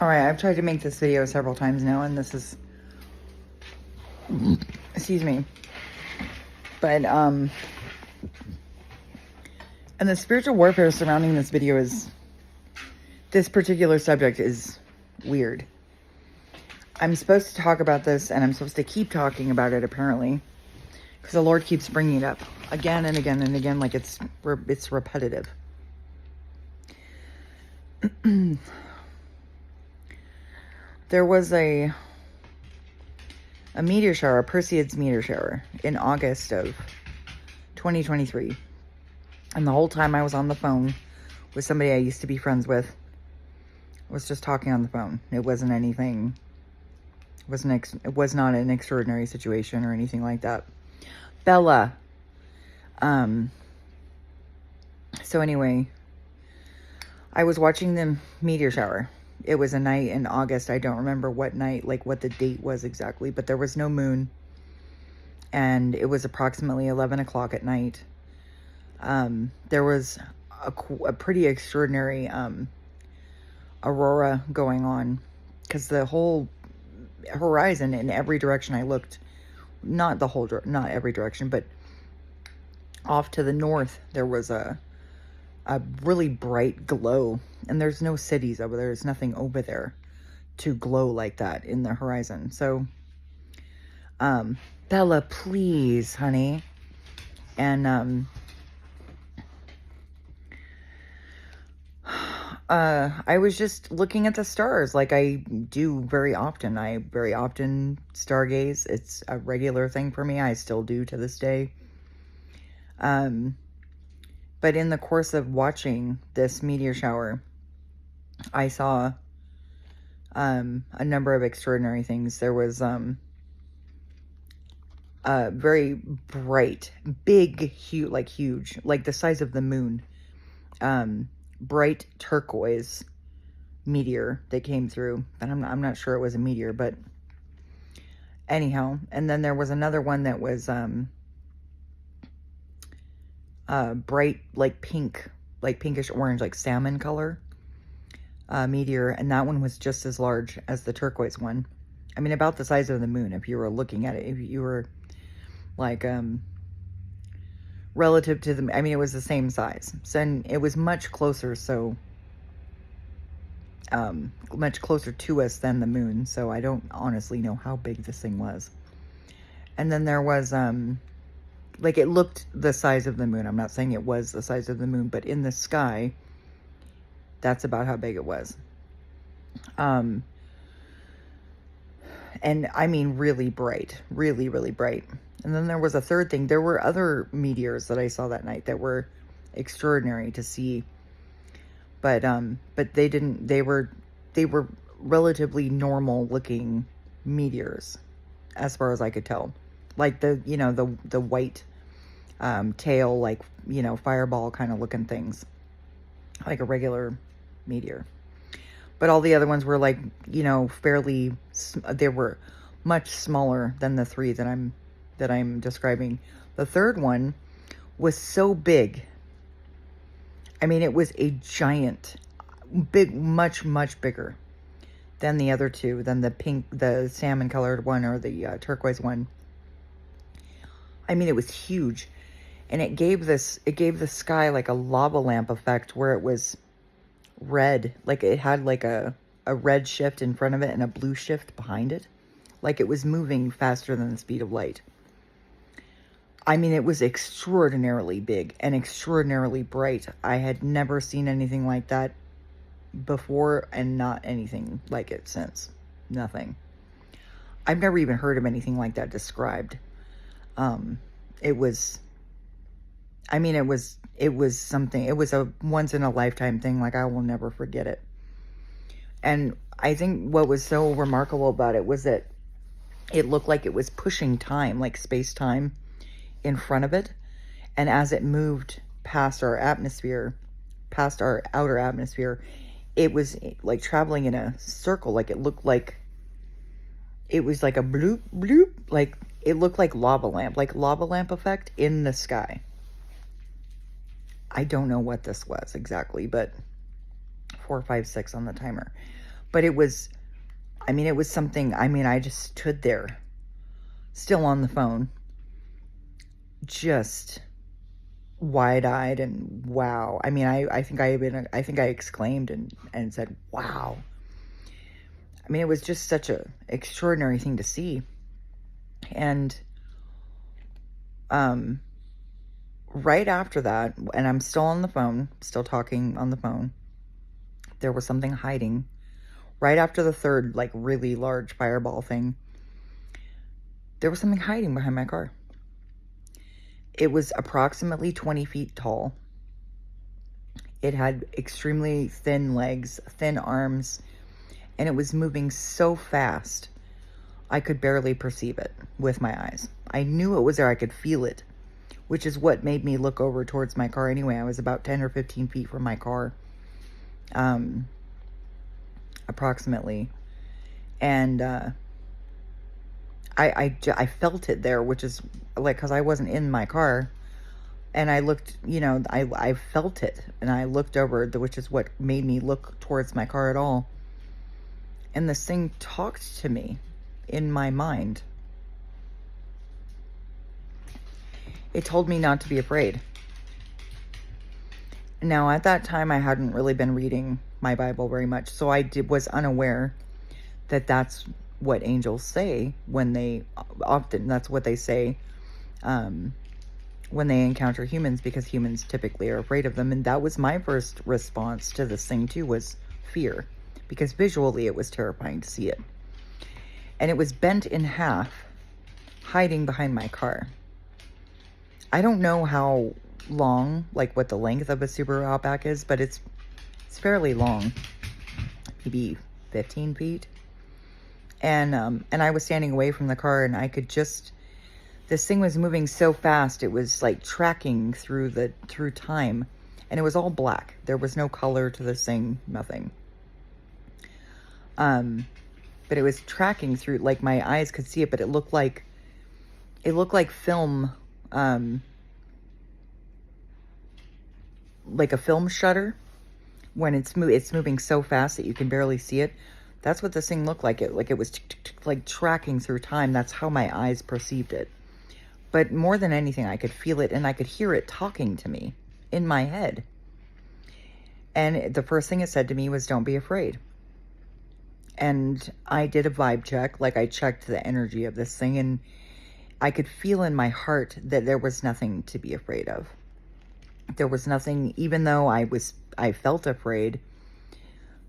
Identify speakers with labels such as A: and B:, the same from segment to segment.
A: Alright, I've tried to make this video several times now, and this is, excuse me, but, and the spiritual warfare surrounding this video this particular subject is weird. I'm supposed to talk about this, and I'm supposed to keep talking about it, apparently, because the Lord keeps bringing it up again and again and again, like it's repetitive. There was a meteor shower, a Perseids meteor shower, in August of 2023. And the whole time I was on the phone with somebody I used to be friends with, I was just talking on the phone. It wasn't anything, it was not an extraordinary situation or anything like that. Bella. So anyway, I was watching the meteor shower. It was a night in August. I don't remember what night, like what the date was exactly, but there was no moon. And it was approximately 11 o'clock at night. There was a pretty extraordinary aurora going on, because the whole horizon, in every direction I looked, not every direction, but off to the north, there was a really bright glow, and there's no cities over there. There's nothing over there to glow like that in the horizon. So, Bella, please, honey. And, I was just looking at the stars like I do very often. I very often stargaze. It's a regular thing for me. I still do to this day. But in the course of watching this meteor shower, I saw a number of extraordinary things. There was very bright, big, huge, like the size of the moon, bright turquoise meteor that came through. But I'm not sure it was a meteor, but anyhow. And then there was another one that was bright, like pink, like pinkish orange, like salmon color meteor, and that one was just as large as the turquoise one. I mean, about the size of the moon, if you were looking at it, if you were like relative to the, I mean, it was the same size. So, and it was much closer, so much closer to us than the moon, so I don't honestly know how big this thing was. And then there was like, it looked the size of the moon. I'm not saying it was the size of the moon, but in the sky, that's about how big it was. And I mean, really bright, really, really bright. And then there was a third thing. There were other meteors that I saw that night that were extraordinary to see. But they were relatively normal looking meteors, as far as I could tell. Like the white tail, like, fireball kind of looking things, like a regular meteor. But all the other ones were like, fairly, they were much smaller than the three that I'm describing. The third one was so big. I mean, it was a giant, big, much, much bigger than the other two, than the salmon colored one or the turquoise one. I mean, it was huge. And it gave the sky like a lava lamp effect, where it was red. Like it had like a red shift in front of it and a blue shift behind it. Like it was moving faster than the speed of light. I mean, it was extraordinarily big and extraordinarily bright. I had never seen anything like that before, and not anything like it since. Nothing. I've never even heard of anything like that described. It was something. It was a once in a lifetime thing. Like, I will never forget it. And I think what was so remarkable about it was that it looked like it was pushing time, like space-time, in front of it. And as it moved past our atmosphere, past our outer atmosphere, it was like traveling in a circle. Like, it looked like it was like a bloop, bloop. Like, it looked like lava lamp effect in the sky. I don't know what this was exactly, but 4, 5, 6 on the timer. But it was, I mean, it was something, I mean, I just stood there, still on the phone, just wide-eyed and wow. I mean, I think I exclaimed and said, wow. I mean, it was just such a extraordinary thing to see. And right after that, and I'm still on the phone, still talking on the phone, there was something hiding. Right after the third, like, really large fireball thing, there was something hiding behind my car. It was approximately 20 feet tall. It had extremely thin legs, thin arms, and it was moving so fast, I could barely perceive it with my eyes. I knew it was there. I could feel it, which is what made me look over towards my car anyway. I was about 10 or 15 feet from my car, approximately. And I felt it there, which is like, because I wasn't in my car. And I looked, I felt it. And I looked over, which is what made me look towards my car at all. And this thing talked to me in my mind. It told me not to be afraid. Now, at that time, I hadn't really been reading my Bible very much, so I was unaware that that's what angels say when they, often, that's what they say when they encounter humans, because humans typically are afraid of them. And that was my first response to this thing, too, was fear, because visually it was terrifying to see it. And it was bent in half, hiding behind my car. I don't know how long, like what the length of a Subaru Outback is, but it's fairly long, maybe 15 feet. And I was standing away from the car, and I could just, this thing was moving so fast, it was like tracking through time, and it was all black. There was no color to this thing, nothing. But it was tracking through, like my eyes could see it, but it looked like film, like a film shutter when it's moving so fast that you can barely see it. That's what this thing looked like. It was like tracking through time. That's how my eyes perceived it. But more than anything, I could feel it, and I could hear it talking to me in my head. And the first thing it said to me was, "Don't be afraid." And I did a vibe check, like I checked the energy of this thing, and I could feel in my heart that there was nothing to be afraid of. There was nothing, even though I felt afraid,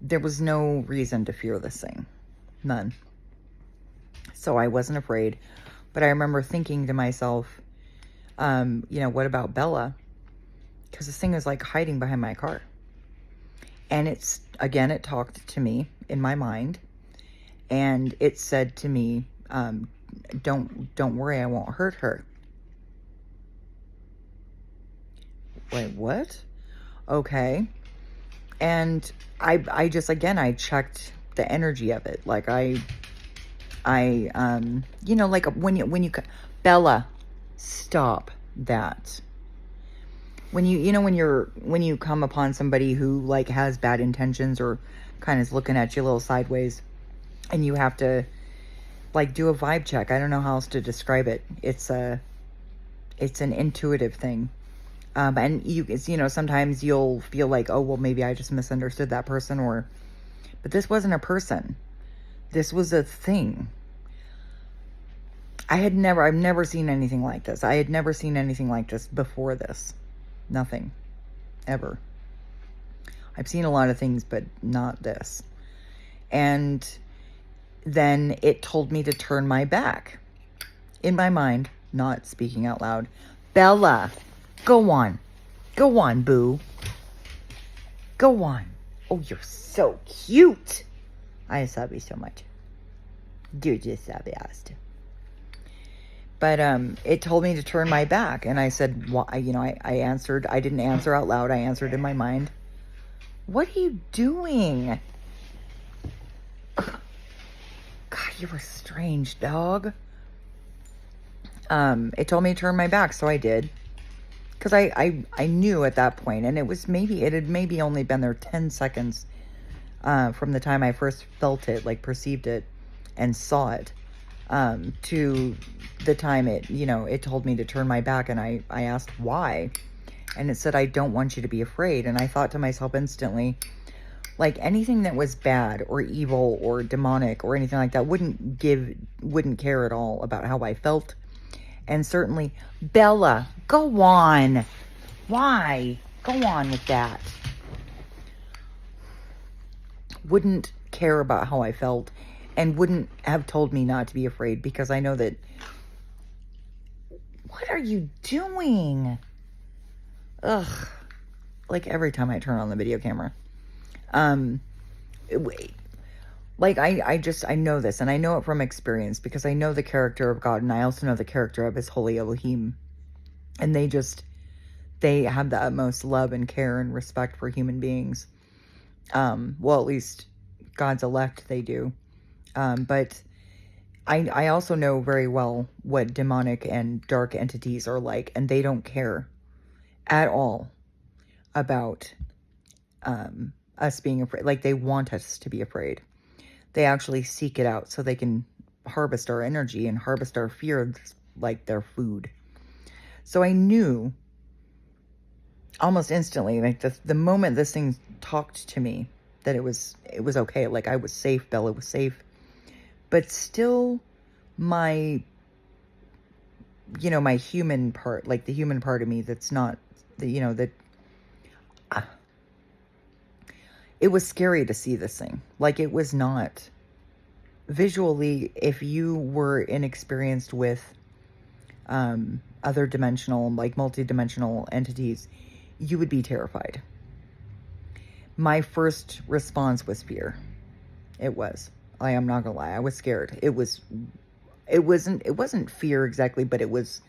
A: there was no reason to fear this thing. None. So I wasn't afraid. But I remember thinking to myself, what about Bella? Because this thing was like hiding behind my car. And it talked to me in my mind. And it said to me, don't worry, I won't hurt her. Wait, what? Okay. And I just, again, I checked the energy of it. Like like when you, Bella, stop that. When you come upon somebody who like has bad intentions or kind of is looking at you a little sideways, and you have to like do a vibe check. I don't know how else to describe it. It's an intuitive thing. And sometimes you'll feel like, oh, well, maybe I just misunderstood that person, but this wasn't a person. This was a thing. I've never seen anything like this. I had never seen anything like this before this. Nothing. Ever. I've seen a lot of things, but not this. And then it told me to turn my back. In my mind, not speaking out loud. Bella, go on. Go on, boo. Go on. Oh, you're so cute. I love you so much. You're just the best. But it told me to turn my back, and I said, I answered. I didn't answer out loud. I answered in my mind. What are you doing? God, you're a strange dog. It told me to turn my back, so I did. Because I knew at that point, and it had maybe only been there 10 seconds. from the time I first felt it, like perceived it and saw it, to the time it told me to turn my back, and I asked why. And it said, I don't want you to be afraid. And I thought to myself instantly, like, anything that was bad or evil or demonic or anything like that wouldn't care at all about how I felt. And certainly, Bella, go on. Why? Go on with that. Wouldn't care about how I felt and wouldn't have told me not to be afraid, because I know that. What are you doing? Ugh. Like every time I turn on the video camera. Like I know this, and I know it from experience, because I know the character of God, and I also know the character of his holy Elohim. And they have the utmost love and care and respect for human beings. Well, at least God's elect, they do. But I also know very well what demonic and dark entities are like, and they don't care at all about us being afraid. Like, they want us to be afraid. They actually seek it out so they can harvest our energy and harvest our fear like their food. So I knew almost instantly, like the moment this thing talked to me, that it was okay. Like, I was safe, Bella was safe. But still, my human part, like the human part of me that's not, it was scary to see this thing. Like, it was not visually, if you were inexperienced with other dimensional, like multi-dimensional entities, you would be terrified. My first response was fear. It was. I am not gonna lie. I was scared. It wasn't fear exactly, but it was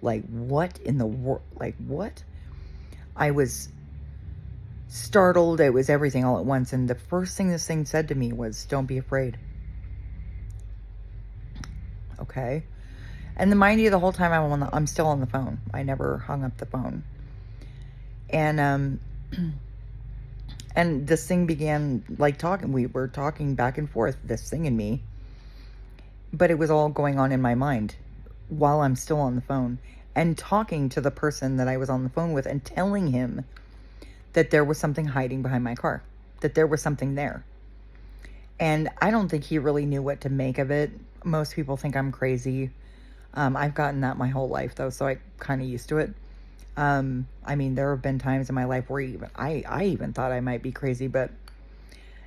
A: like, what in the world? Like, what? I was startled. It was everything all at once. And the first thing this thing said to me was, don't be afraid. Okay. And then, mind you, the whole time I'm still on the phone. I never hung up the phone. And and this thing began, like, talking. We were talking back and forth, this thing and me. But it was all going on in my mind while I'm still on the phone, and talking to the person that I was on the phone with, and telling him that there was something hiding behind my car, that there was something there. And I don't think he really knew what to make of it. Most people think I'm crazy. I've gotten that my whole life, though, so I kind of used to it. I mean, there have been times in my life where I even thought I might be crazy, but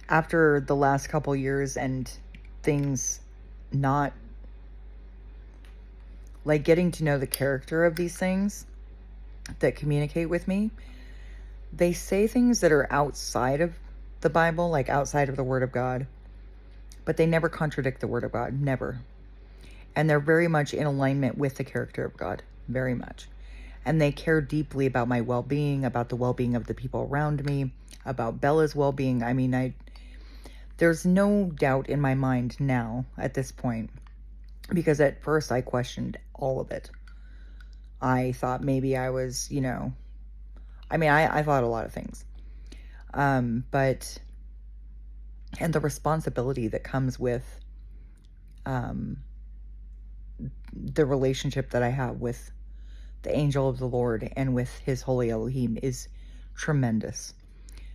A: after the last couple years and things not, like, getting to know the character of these things that communicate with me, they say things that are outside of the Bible, like outside of the Word of God, but they never contradict the Word of God, never. And they're very much in alignment with the character of God, very much. And they care deeply about my well-being, about the well-being of the people around me, about Bella's well-being. I mean, there's no doubt in my mind now at this point, because at first I questioned all of it. I thought maybe I was, I thought a lot of things. But, and the responsibility that comes with the relationship that I have with the angel of the Lord and with his holy Elohim is tremendous.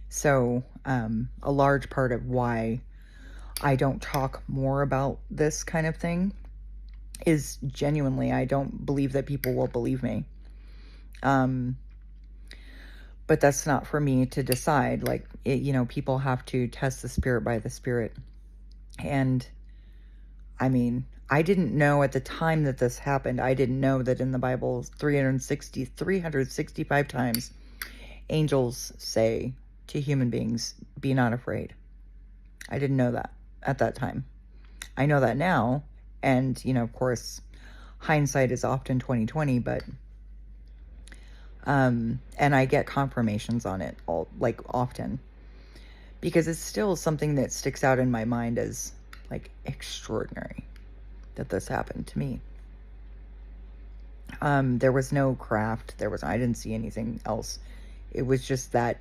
A: So, a large part of why I don't talk more about this kind of thing is genuinely, I don't believe that people will believe me. But that's not for me to decide. Like, people have to test the spirit by the spirit. And I mean, I didn't know at the time that this happened, I didn't know that in the Bible 365 times angels say to human beings, be not afraid. I didn't know that at that time. I know that now, and of course, hindsight is often 20/20, but and I get confirmations on it often, because it's still something that sticks out in my mind as like extraordinary that this happened to me. There was no craft. I didn't see anything else. It was just that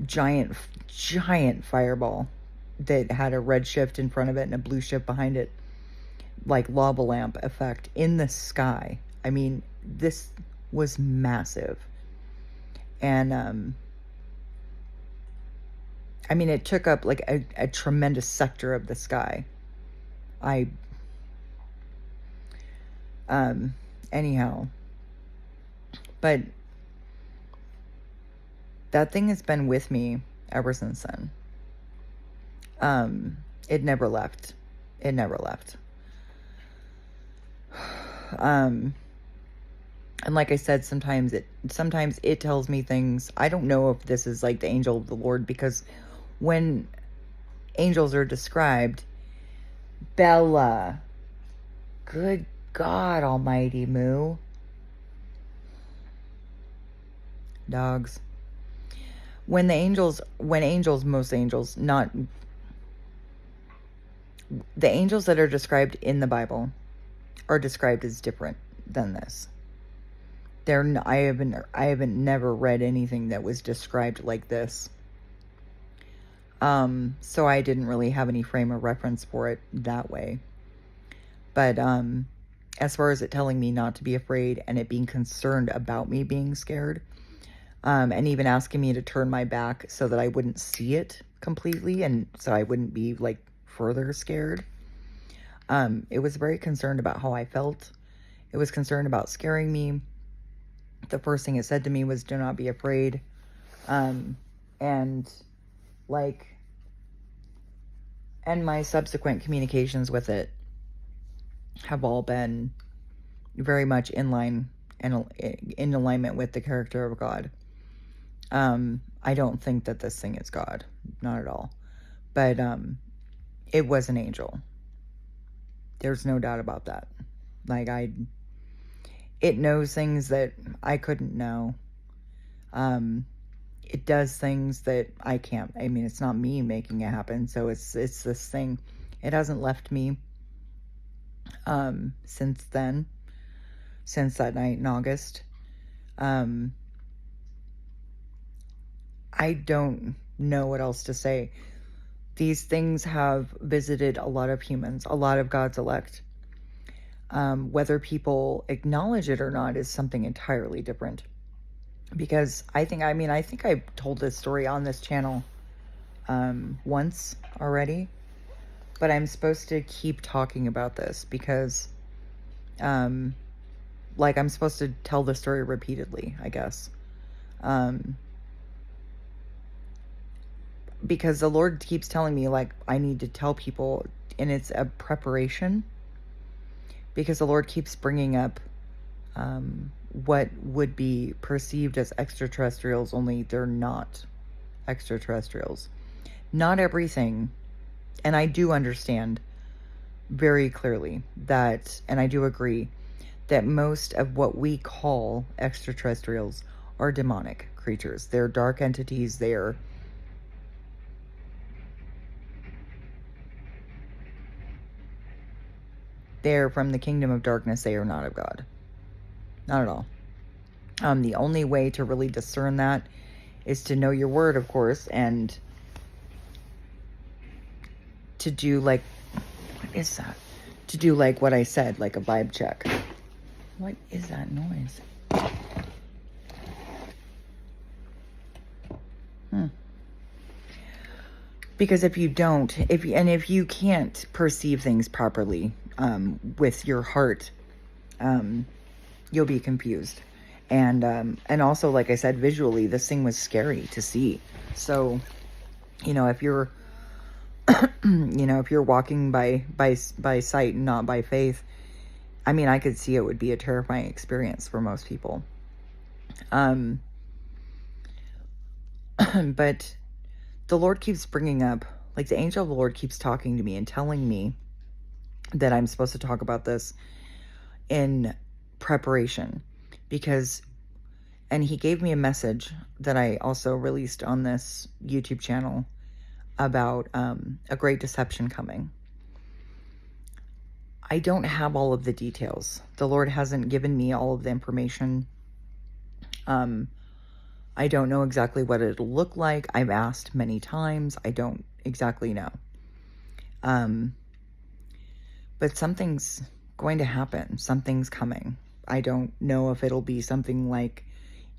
A: giant, giant fireball that had a red shift in front of it and a blue shift behind it, like lava lamp effect in the sky. I mean, this was massive. And I mean, it took up like a tremendous sector of the sky. Anyhow, but that thing has been with me ever since then. It never left. It never left. And like I said, sometimes it tells me things. I don't know if this is like the angel of the Lord, because when angels are described, Bella, good God almighty, Moo. Dogs. When most angels, not the angels that are described in the Bible are described as different than this. I haven't never read anything that was described like this. So I didn't really have any frame of reference for it that way. But as far as it telling me not to be afraid and it being concerned about me being scared, and even asking me to turn my back so that I wouldn't see it completely and so I wouldn't be like further scared. It was very concerned about how I felt. It was concerned about scaring me. The first thing it said to me was, do not be afraid. And my subsequent communications with it have all been very much in line and in alignment with the character of God. I don't think that this thing is God, not at all. But it was an angel. There's no doubt about that. Like, it knows things that I couldn't know. It does things that I can't. I mean, it's not me making it happen. So it's this thing. It hasn't left me since then, since that night in August. I don't know what else to say. These things have visited a lot of humans, a lot of God's elect. Whether people acknowledge it or not is something entirely different. Because I think I've told this story on this channel once already. But I'm supposed to keep talking about this because I'm supposed to tell the story repeatedly, I guess. Because the Lord keeps telling me, like, I need to tell people, and it's a preparation. Because the Lord keeps bringing up what would be perceived as extraterrestrials, only they're not extraterrestrials. Not everything, and I do understand very clearly that, and I do agree, that most of what we call extraterrestrials are demonic creatures. They're dark entities. They're from the kingdom of darkness. They are not of God. Not at all. The only way to really discern that is to know your word, of course, and to do like, what is that? To do like what I said, like a vibe check. What is that noise? Because if you don't, if you can't perceive things properly with your heart, you'll be confused. And also, like I said, visually, this thing was scary to see. So, if you're, if you're walking by sight and not by faith, I mean, I could see it would be a terrifying experience for most people. But the Lord keeps bringing up, like, the angel of the Lord keeps talking to me and telling me that I'm supposed to talk about this in preparation, and he gave me a message that I also released on this YouTube channel about a great deception coming. I don't have all of the details. The Lord hasn't given me all of the information. I don't know exactly what it'll look like. I've asked many times. I don't exactly know. But something's going to happen. Something's coming. I don't know if it'll be something like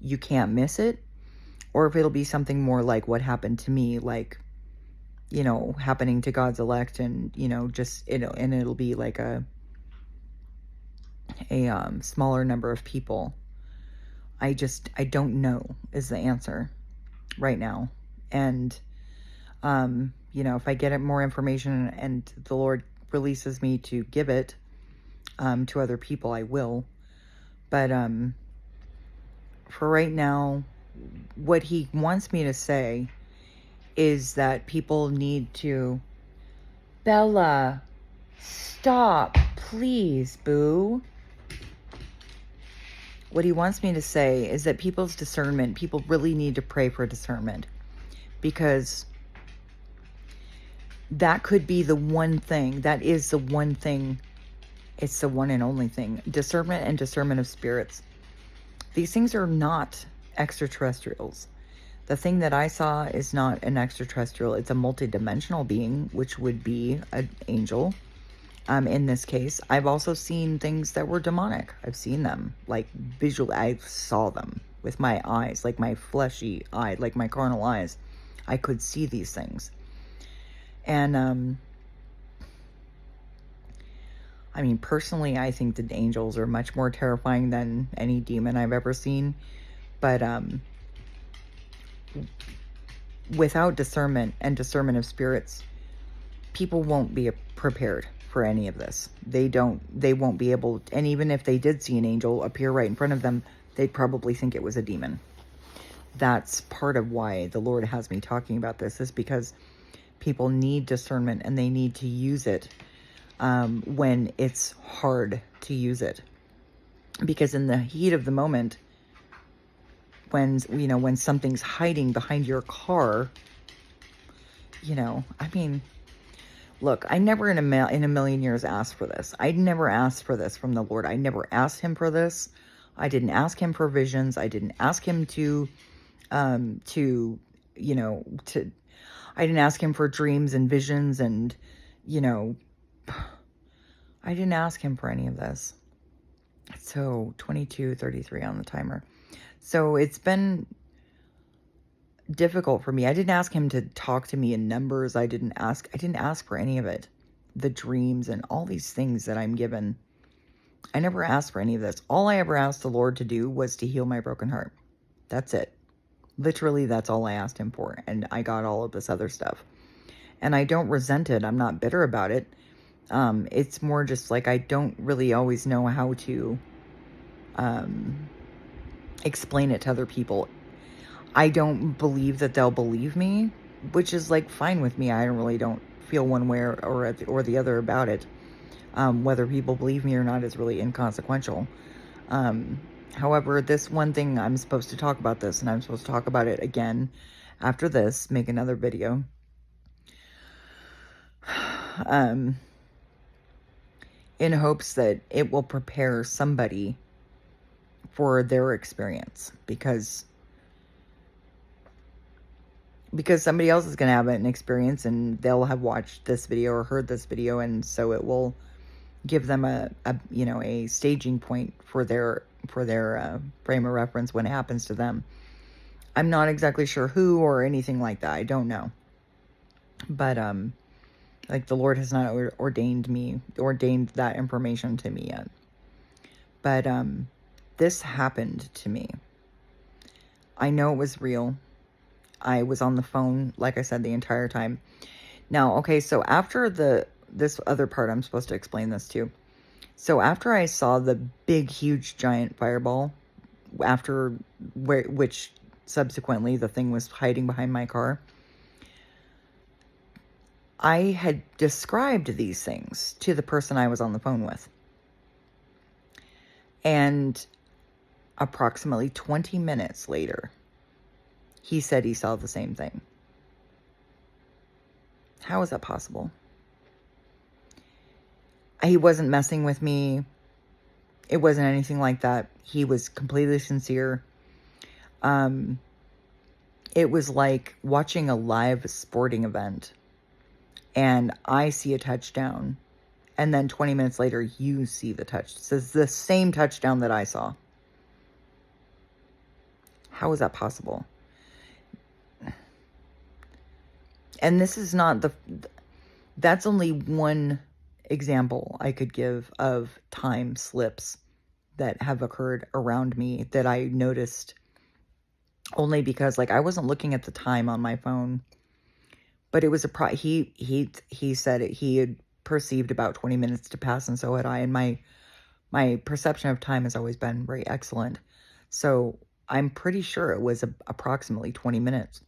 A: you can't miss it, or if it'll be something more like what happened to me, like, happening to God's elect, and, and it'll be like a smaller number of people. I don't know is the answer right now. And, if I get more information and the Lord releases me to give it to other people, I will. But for right now, what he wants me to say is that people need to... Bella, stop, please, boo. What he wants me to say is that people's discernment, people really need to pray for discernment, because that could be the one thing, that is the one thing, it's the one and only thing. Discernment and discernment of spirits. These things are not extraterrestrials. The thing that I saw is not an extraterrestrial. It's a multidimensional being, which would be an angel. In this case, I've also seen things that were demonic. I've seen them, like, visually. I saw them with my eyes, like my fleshy eye, like my carnal eyes. I could see these things. And, I mean, personally, I think that angels are much more terrifying than any demon I've ever seen. But, without discernment and discernment of spirits, people won't be prepared for any of this. They won't be able, and even if they did see an angel appear right in front of them, they'd probably think it was a demon. That's part of why the Lord has me talking about this, is because people need discernment, and they need to use it when it's hard to use it. Because in the heat of the moment, when something's hiding behind your car, I mean, look, I never in a million years asked for this. I never asked for this from the Lord. I never asked him for this. I didn't ask him for visions. I didn't ask him I didn't ask him for dreams and visions, and, I didn't ask him for any of this. So 22:33 on the timer. So it's been difficult for me. I didn't ask him to talk to me in numbers. I didn't ask for any of it. The dreams and all these things that I'm given. I never asked for any of this. All I ever asked the Lord to do was to heal my broken heart. That's it. Literally, that's all I asked him for. And I got all of this other stuff. And I don't resent it. I'm not bitter about it. It's more just like I don't really always know how to explain it to other people. I don't believe that they'll believe me, which is like fine with me. I don't feel one way or the other about it. Whether people believe me or not is really inconsequential. However, this one thing, I'm supposed to talk about this, and I'm supposed to talk about it again after this, make another video. In hopes that it will prepare somebody for their experience, because somebody else is going to have an experience, and they'll have watched this video or heard this video, and so it will give them a staging point for their frame of reference when it happens to them. I'm not exactly sure who or anything like that. I don't know. But like, the Lord has not ordained that information to me yet. But this happened to me. I know it was real. I was on the phone, like I said, the entire time. Now, okay, so after this other part, I'm supposed to explain this too. So after I saw the big, huge, giant fireball, which subsequently the thing was hiding behind my car, I had described these things to the person I was on the phone with. And approximately 20 minutes later, he said he saw the same thing. How is that possible? He wasn't messing with me. It wasn't anything like that. He was completely sincere. it was like watching a live sporting event and I see a touchdown, and then 20 minutes later you see the touch. So it's the same touchdown that I saw. How is that possible? And this is not that's only one example I could give of time slips that have occurred around me that I noticed only because, like, I wasn't looking at the time on my phone, but it was he said he had perceived about 20 minutes to pass, and so had I, and my perception of time has always been very excellent. So I'm pretty sure it was approximately 20 minutes.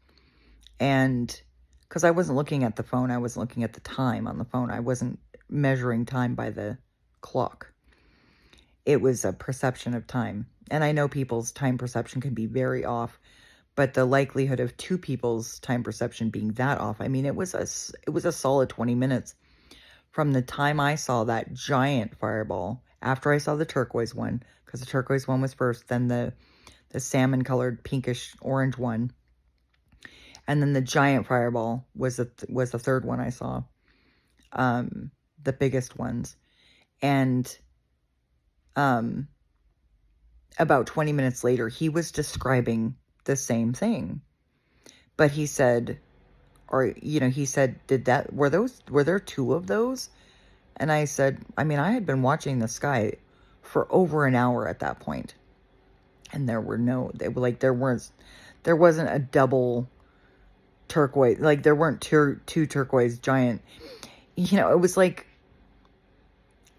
A: And because I wasn't looking at the phone, I was looking at the time on the phone. I wasn't measuring time by the clock. It was a perception of time. And I know people's time perception can be very off, but the likelihood of two people's time perception being that off, I mean, it was a solid 20 minutes from the time I saw that giant fireball, after I saw the turquoise one, because the turquoise one was first, then the salmon colored pinkish orange one, and then the giant fireball was the third one I saw, the biggest ones. And about 20 minutes later, he was describing the same thing. But he said, he said, were there two of those? And I said, I mean, I had been watching the sky for over an hour at that point. And there wasn't a double turquoise, like there weren't two turquoise giant, it was like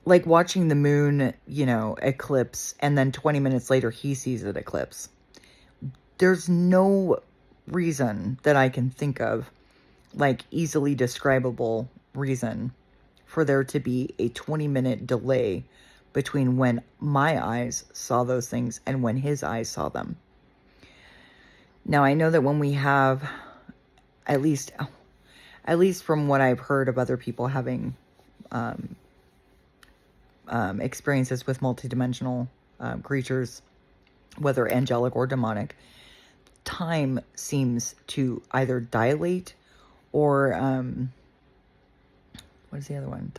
A: watching the moon, eclipse, and then 20 minutes later he sees it eclipse. There's no reason that I can think of, like easily describable reason, for there to be a 20-minute delay between when my eyes saw those things and when his eyes saw them. Now, I know that when we have, at least from what I've heard of other people having experiences with multidimensional creatures, whether angelic or demonic, time seems to either dilate or what is the other one?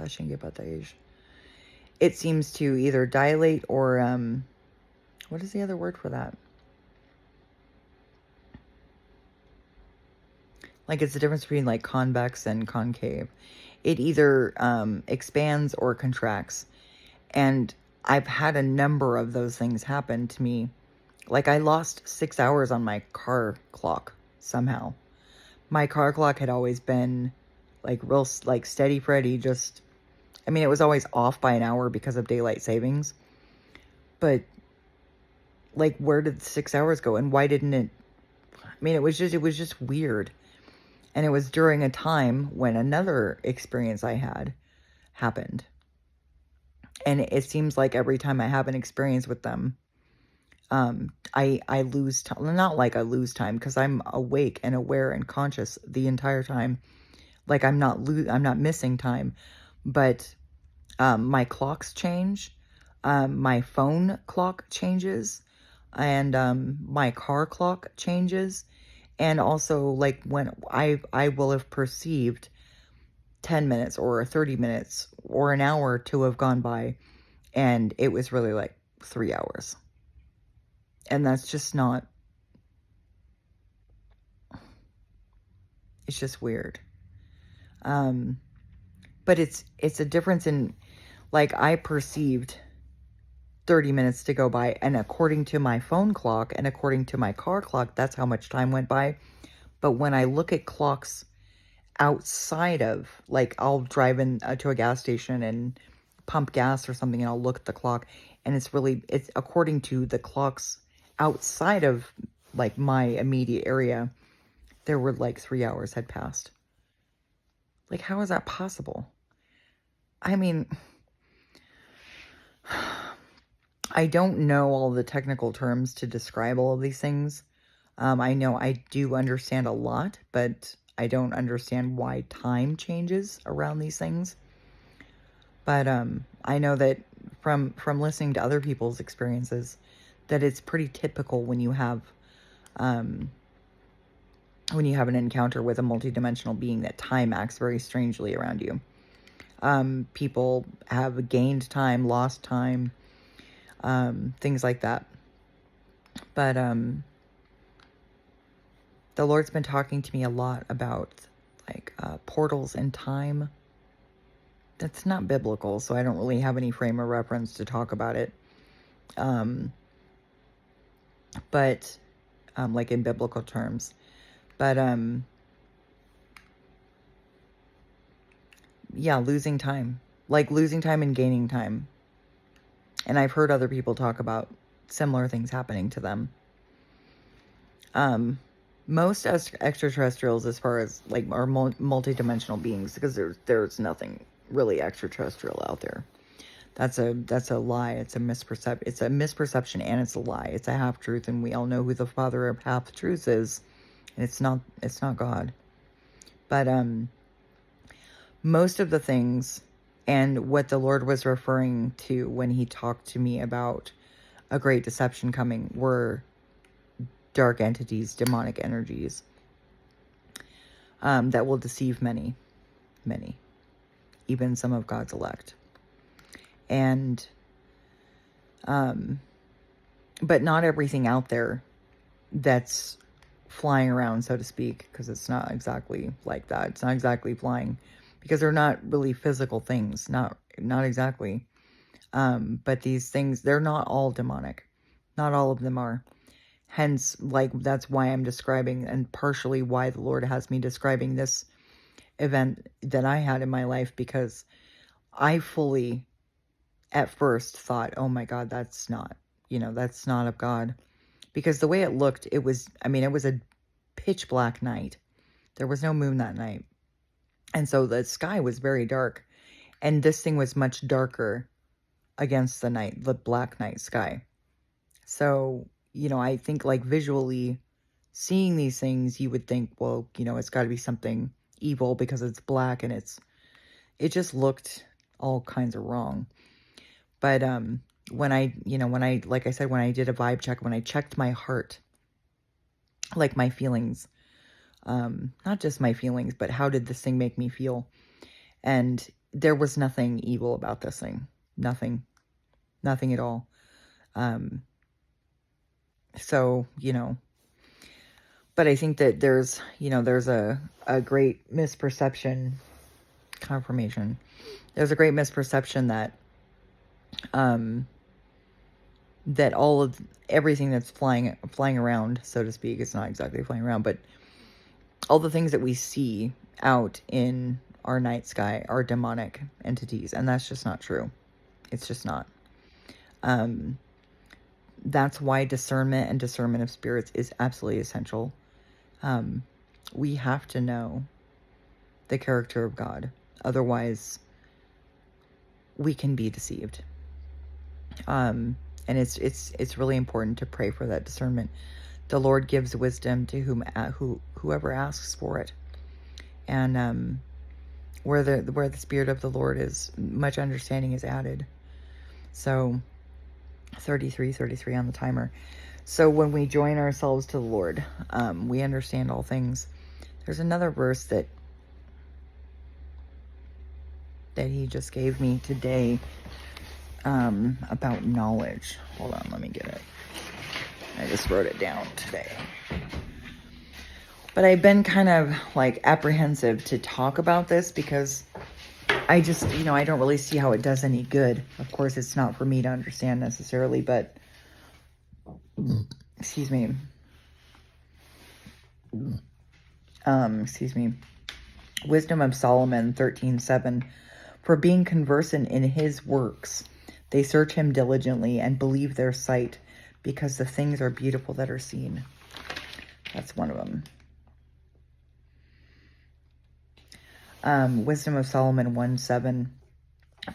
A: It seems to either dilate or what is the other word for that? Like, it's the difference between like convex and concave. It either expands or contracts. And I've had a number of those things happen to me. Like, I lost 6 hours on my car clock somehow. My car clock had always been like real, like steady Freddy, just, I mean, it was always off by an hour because of daylight savings. But like, where did the 6 hours go? And why didn't it? I mean, it was just weird. And it was during a time when another experience I had happened. And it seems like every time I have an experience with them, I lose time. Not like I lose time, because I'm awake and aware and conscious the entire time. Like, I'm not missing time, but my clocks change. My phone clock changes, and my car clock changes. And also, like, when I will have perceived 10 minutes or 30 minutes or an hour to have gone by, and it was really like 3 hours. And that's just not, it's just weird. But it's a difference in, like, I perceived 30 minutes to go by, and according to my phone clock and according to my car clock, that's how much time went by. But when I look at clocks outside of, like, I'll drive in to a gas station and pump gas or something, and I'll look at the clock, and it's according to the clocks outside of, like, my immediate area, there were like 3 hours had passed. Like, how is that possible? I mean, I don't know all the technical terms to describe all of these things. I know I do understand a lot, but I don't understand why time changes around these things. But I know that from listening to other people's experiences, that it's pretty typical when you have when you have an encounter with a multidimensional being, that time acts very strangely around you. People have gained time, lost time, things like that. But the Lord's been talking to me a lot about like portals in time. That's not biblical, so I don't really have any frame of reference to talk about it. But like in biblical terms. But yeah, losing time. Like losing time and gaining time. And I've heard other people talk about similar things happening to them. Most extraterrestrials, as far as like, are multi-dimensional beings, because there's nothing really extraterrestrial out there. That's a lie. It's a misperception, and it's a lie. It's a half truth, and we all know who the father of half truths is. And it's not God. But most of the things, and what the Lord was referring to when he talked to me about a great deception coming, were dark entities, demonic energies, that will deceive many, even some of God's elect. And but not everything out there that's flying around, so to speak, because it's not exactly like that. It's not exactly flying, because they're not really physical things. Not exactly. But these things, they're not all demonic. Not all of them are. Hence, like, that's why I'm describing, and partially why the Lord has me describing this event that I had in my life, because I fully, at first, thought, oh my God, that's not of God. Because the way it looked, it was a pitch black night. There was no moon that night. And so the sky was very dark. And this thing was much darker against the black night sky. So, I think, like, visually seeing these things, you would think, well, it's got to be something evil because it's black, and it just looked all kinds of wrong. But when I like I said, when I did a vibe check, when I checked my heart, like my feelings, not just my feelings, but how did this thing make me feel? And there was nothing evil about this thing. Nothing at all. So, but I think that there's a great misperception, confirmation. There's a great misperception that that all of everything that's flying around, so to speak, it's not exactly flying around, but all the things that we see out in our night sky are demonic entities, and that's just not true. It's just not. That's why discernment and discernment of spirits is absolutely essential. We have to know the character of God. Otherwise, we can be deceived. And it's really important to pray for that discernment. The Lord gives wisdom to whoever asks for it. And where the Spirit of the Lord is, much understanding is added. So 33 on the timer. So when we join ourselves to the Lord, we understand all things. There's another verse that he just gave me today, about knowledge. Hold on, let me get it. I just wrote it down today. But I've been kind of like apprehensive to talk about this, because I just, I don't really see how it does any good. Of course, it's not for me to understand necessarily, but excuse me. Wisdom of Solomon 13:7. For being conversant in his works, they search him diligently and believe their sight, because the things are beautiful that are seen. That's one of them. Wisdom of Solomon 1:7.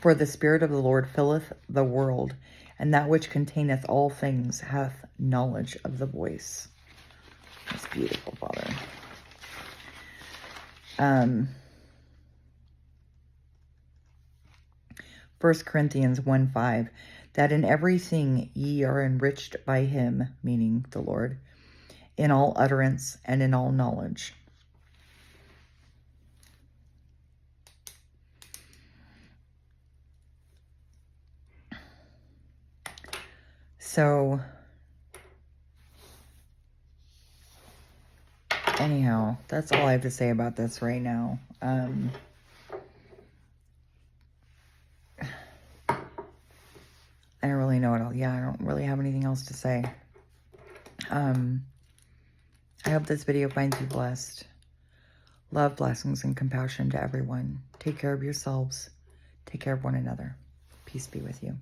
A: For the Spirit of the Lord filleth the world, and that which containeth all things hath knowledge of the voice. That's beautiful, Father. 1 Corinthians 1:5, that in everything ye are enriched by him, meaning the Lord, in all utterance and in all knowledge. So, anyhow, that's all I have to say about this right now. I don't really know what else. Yeah, I don't really have anything else to say. I hope this video finds you blessed. Love, blessings, and compassion to everyone. Take care of yourselves. Take care of one another. Peace be with you.